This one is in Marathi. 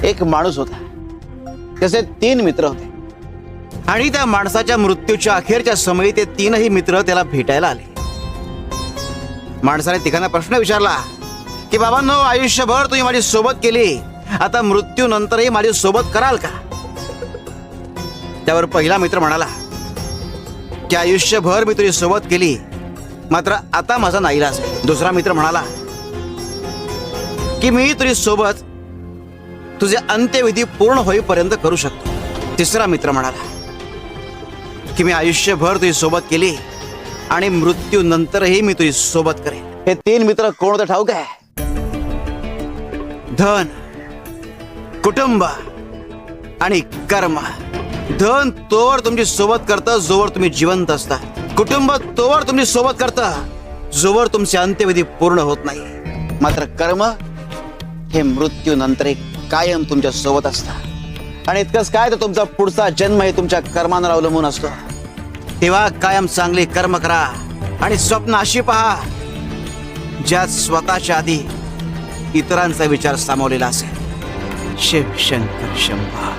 एक माणूस होता, त्याचे 3 मित्र होते आणि त्या माणसाच्या मृत्यूच्या अखेरच्या समयी ते 3ही मित्र त्याला भेटायला आले. माणसाने तिघांना प्रश्न विचारला की बाबांनो, आयुष्यभर तुम्ही माझी सोबत केली, आता मृत्यूनंतरही माझी सोबत कराल का? त्यावर पहिला मित्र म्हणाला की आयुष्यभर मी तुझी सोबत केली, मात्र आता माझा नाईलाज आहे. दुसरा मित्र म्हणाला की मी तुझी सोबत तुझे अंत्यविधी पूर्ण होईपर्यंत करू शकतो. तिसरा मित्र म्हणाला की मी आयुष्यभर तुझी सोबत केली आणि मृत्यूनंतरही मी तुझी सोबत करेन. हे 3 मित्र कोण होते ठाऊक आहे? धन, कुटुंब आणि कर्म. धन तोवर तुमची सोबत करतं जोवर तुम्ही जिवंत असता. कुटुंब तोवर तुमची सोबत करतं जोवर तुमचे अंत्यविधी पूर्ण होत नाही. मात्र कर्म हे मृत्यूनंतर एक कायम तुमच्या सोबत असतं. आणि इतकंच काय तर तुमचा पुढचा जन्म हे तुमच्या कर्मांवर अवलंबून असतो. तेव्हा कायम चांगली कर्म करा आणि स्वप्न अशी पहा ज्यात स्वतःच्या आधी इतरांचा विचार सामावलेला असेल. शिव शंकर शंभा.